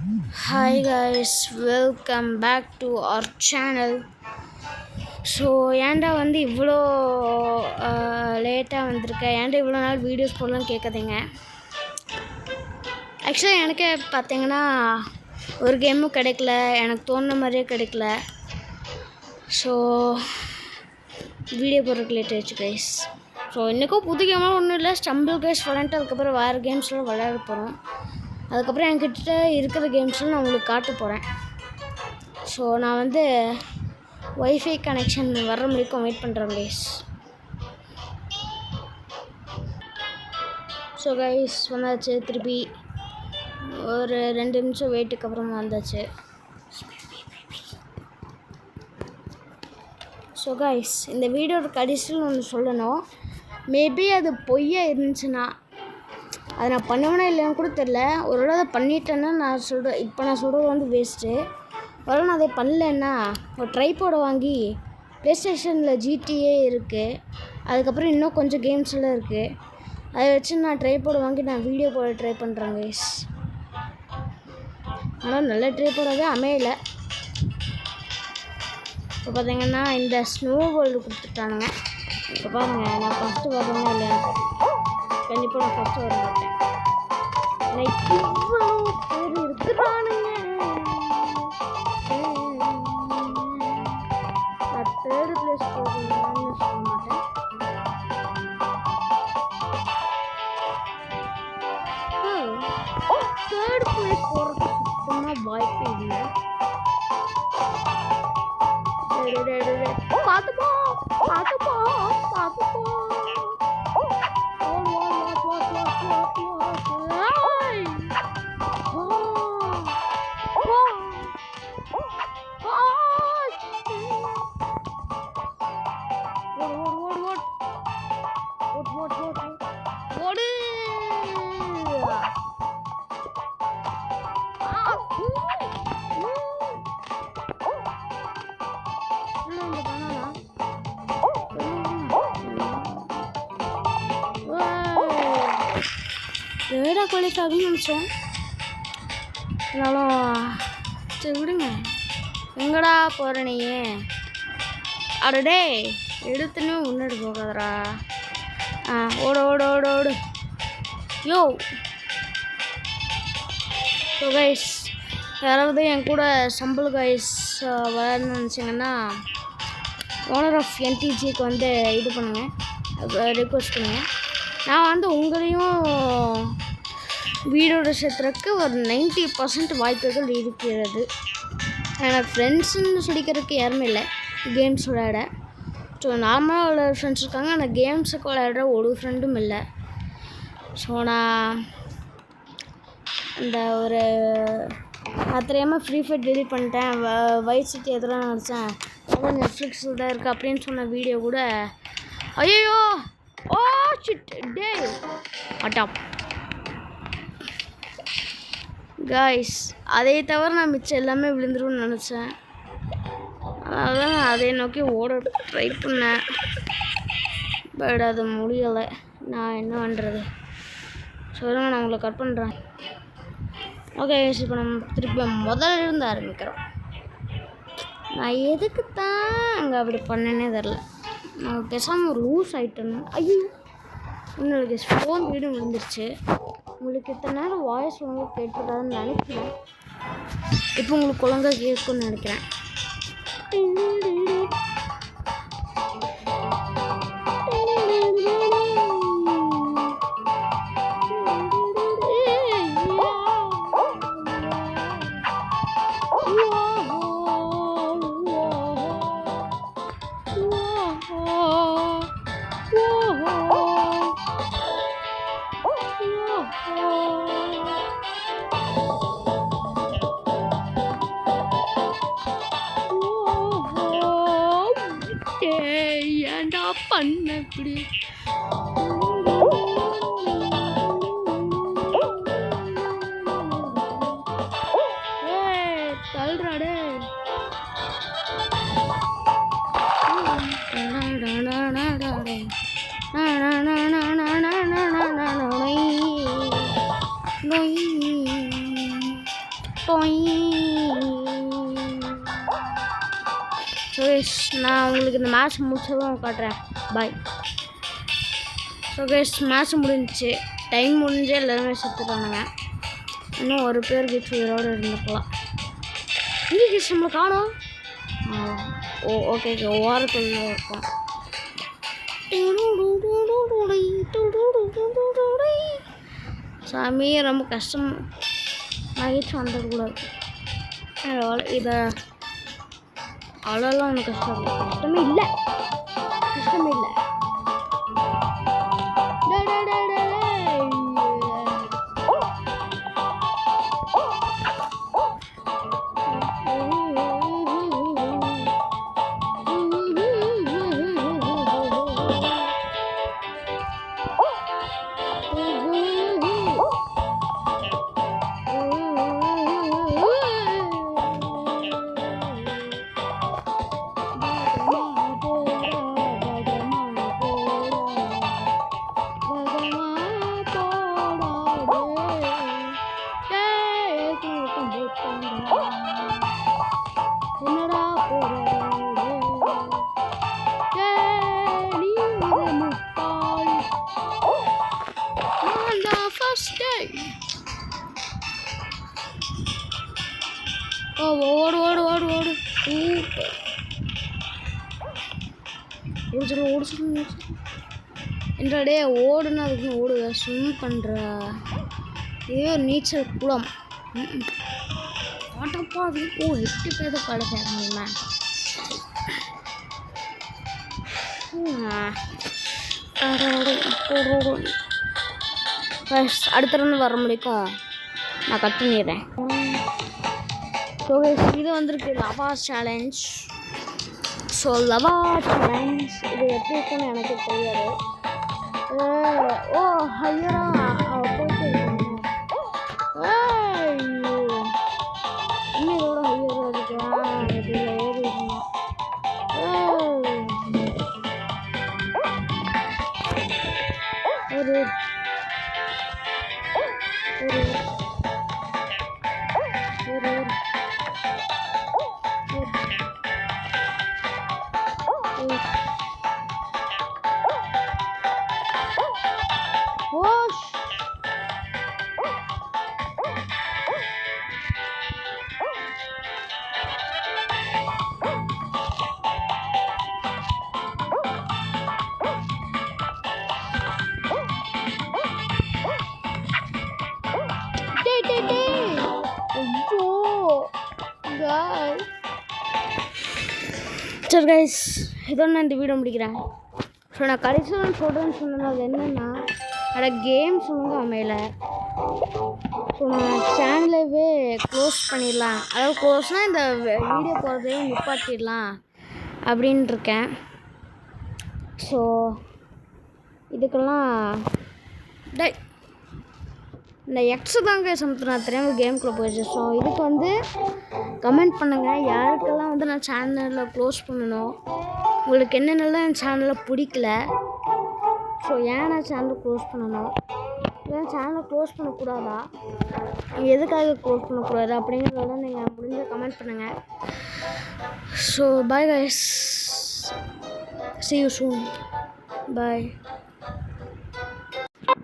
Hi guys, welcome back to our channel. So ஏன்டா இவ்வளோ லேட்டாக வந்திருக்கேன், ஏன்டா இவ்வளோ நாள் வீடியோஸ் போடலான்னு கேட்காதீங்க. ஆக்சுவலாக எனக்கு பார்த்தீங்கன்னா ஒரு கேமும் கிடைக்கல, எனக்கு தோணுன மாதிரியே கிடைக்கல. ஸோ வீடியோ போடுறதுக்கு லேட் ஆகிடுச்சு கைஸ். ஸோ இன்றைக்கும் புது கேமெலாம் ஒன்றும் இல்லை, ஸ்டம்பிள் கைஸ் விளாண்டுட்டு அதுக்கப்புறம் வேறு கேம்ஸ்லாம் விளையாட போகிறோம். அதுக்கப்புறம் என்கிட்ட இருக்கிற கேம்ஸ்லாம் நான் உங்களுக்கு காட்ட போகிறேன். ஸோ நான் ஒய்ஃபை கனெக்ஷன் வர்ற முடிக்கும் வெயிட் பண்ணுறேன் கைஸ். ஸோ கைஸ் வந்தாச்சு, திருப்பி ஒரு 2 நிமிஷம் வெயிட்டுக்கு அப்புறமா வந்தாச்சு. ஸோ கைஸ் இந்த வீடியோட கடைசியில் ஒன்று சொல்லணும். மேபி அது பொய்யாக இருந்துச்சுன்னா அதை நான் பண்ணுவேனா இல்லையான்னு கூட தெரில. ஒரு வேளை அதை பண்ணிட்டேன்னா நான் சொல்கிறது வேஸ்ட்டு. ஒரு நான் அதை பண்ணலன்னா ஒரு ட்ரைபோர்டை வாங்கி ப்ளே ஸ்டேஷனில் GTA இருக்குது, அதுக்கப்புறம் இன்னும் கொஞ்சம் கேம்ஸ் எல்லாம் இருக்குது. அதை வச்சு நான் ட்ரைபோர்டை வாங்கி நான் வீடியோ போட ட்ரை பண்ணுறேன் கைஸ். ஆனால் நல்ல ட்ரைபோர்டாகவே அமையலை. இப்போ பார்த்தீங்கன்னா இந்த ஸ்னோ வேர்ல்டு கொடுத்துட்டானுங்க. இப்போ பாருங்கள், நான் ஃபஸ்ட்டு வரணும்னா இல்லையா, கண்டிப்பாக நான் ஃபஸ்ட்டு வர மாட்டேன். லைக் இவ்வளோ பேர் இருக்கிறானுங்க. நான் 3rd place போகணும்னு சொல்ல மாட்டேன். தேர்ட் பிளேஸ் போகிறதுக்கு சுத்தமாக வாய்ப்பே இல்லை. பார்த்துப்போ பார்த்துப்போ பார்த்துப்போ. தேர்டா குவாலிஃபை ஆகும்னு நினச்சோம். இருந்தாலும் சரி விடுங்க. எங்கடா போகிற நீ? அடடே எடுத்துன்னு முன்னாடி போகாதரா. ஓடு ஓடு ஓடு ஓடு யோ. ஸோ கைஸ் யாராவது என் கூட ஸ்டம்பிள் கைஸ் விளையாடணும்னு நினச்சிங்கன்னா ஓனர் ஆஃப் NTGக்கு இது பண்ணுங்கள், ரிக்வெஸ்ட் பண்ணுங்கள். நான் உங்களையும் வீடியோட சேர்த்துறதுக்கு ஒரு 90% வாய்ப்புகள் இருக்கிறது. எனக்கு ஃப்ரெண்ட்ஸுன்னு சொல்லிக்கிறதுக்கு யாருமே இல்லை கேம்ஸ் விளையாட. ஸோ நார்மலாக விளையாட ஃப்ரெண்ட்ஸ் இருக்காங்க, ஆனால் கேம்ஸுக்கு விளையாடுற ஒரு ஃப்ரெண்டும் இல்லை. ஸோ நான் தெரியாமல் ஃப்ரீ ஃபயர் டெலிட் பண்ணிட்டேன், வைஸ் சிட்டி எதெல்லாம் நினச்சேன், அப்புறம் நெட்ஃப்ளிக்ஸில் தான் இருக்குது அப்படின்னு சொன்ன வீடியோ கூட ஐயோ ஓ ஷிட் டே அட்டாப் காய்ஸ். அதை தவிர நான் மிச்சம் எல்லாமே விழுந்துரும்னு நினச்சேன். அதனால தான் நான் அதை நோக்கி ஓட ட்ரை பண்ணேன். பட் அது முடியலை. நான் என்ன பண்ணுறது? சொல்லுங்கள், நான் உங்களை கட் பண்ணுறேன். ஓகே, இப்போ நம்ம திருப்பி முதல்ல இருந்து ஆரம்பிக்கிறோம். நான் எதுக்கு தான் அங்கே அப்படி பண்ணேன்னே தெரில. நான் பேசாமல் ஒரு லூஸ் ஆகிட்டேன்னு. ஐயோ உங்களுக்கு ஃபோன் வீடு விழுந்துருச்சு. உங்களுக்கு இத்தனை நேரம் வாய்ஸ் ஒழுங்காக கேட்டுருக்காதுன்னு நினைக்கிறேன். இப்போ உங்களுக்கு ஒழுங்காக கேட்கும்னு நினைக்கிறேன். ஏன்டா பண்ண இப்படி? தள்ளுறாடே. சுரேஷ் நான் உங்களுக்கு இந்த மேட்ச் முடிச்சதும் காட்டுறேன். பாய். சுரேஷ் மேட்ச் முடிஞ்சிச்சு. டைம் முடிஞ்சு எல்லாருமே செத்துட்டானுங்க. இன்னும் ஒரு பேர் கிட்ஸ் உயிரோடு இருந்துக்கலாம். இங்கே கிட்ஸ் நம்மளை காணும். ஓகே ஓரத்தில் இருக்கும். சாமி ரொம்ப கஷ்டம். மகிழ்ச்சி வந்துடக்கூடாது. இதை அவ்வளோலாம் ஒன்றும் கஷ்டமே இல்லை. ஓடு என்றாடே ஓடுன்னு அதுக்கு ஓடுக ஸ்விம் பண்ணுற. இதே ஒரு நீச்சல் குளம். ஆட்டப்பா அது 8 பேர் பழகிறாங்க. அடுத்த ரவுண்டு வர முடிக்கும். நான் கட் பண்ணிடுறேன். இது வந்திருக்கு லவா சேலஞ்ச். ஸோ லவா சேலஞ்ச் இது எப்படி இருக்குன்னு எனக்கு தெரியாது. ஓ ஐயா போயிட்டு இன்னும் இதோட ஹையராக இருக்கு. இதில் ஏறி ஒரு சரி கைஸ், இதோட நான் இந்த வீடியோ முடிக்கிறேன். ஸோ நான் கடைசியில் சொல்கிறேன்னு சொன்னது அது என்னென்னா என்னோட கேம்ஸ் ஒன்றும் அமையலை. ஸோ நான் சேனலவே க்ளோஸ் பண்ணிடலாம். அதாவது க்ளோஸ்னால் இந்த வீடியோ போகிறதையும் நிப்பாட்டிடலாம் அப்படின்ட்டு இருக்கேன். ஸோ இதுக்கெல்லாம் இந்த எக்ஸு தாங்க சமத்து நான் தெரியாமல் கேம்குள்ளே போயிடுச்சு. ஸோ இதுக்கு வந்து கமெண்ட் பண்ணுங்கள். யாருக்கெல்லாம் வந்து நான் சேனலில் க்ளோஸ் பண்ணணும், உங்களுக்கு என்னென்னலாம் என் சேனலில் பிடிக்கல, ஸோ ஏன் நான் சேனலை க்ளோஸ் பண்ணணும், ஏன் சேனலை க்ளோஸ் பண்ணக்கூடாதா, நீங்கள் எதுக்காக க்ளோஸ் பண்ணக்கூடாது அப்படிங்கிறதெல்லாம் நீங்கள் முடிஞ்ச கமெண்ட் பண்ணுங்கள். So bye guys, see you soon, bye.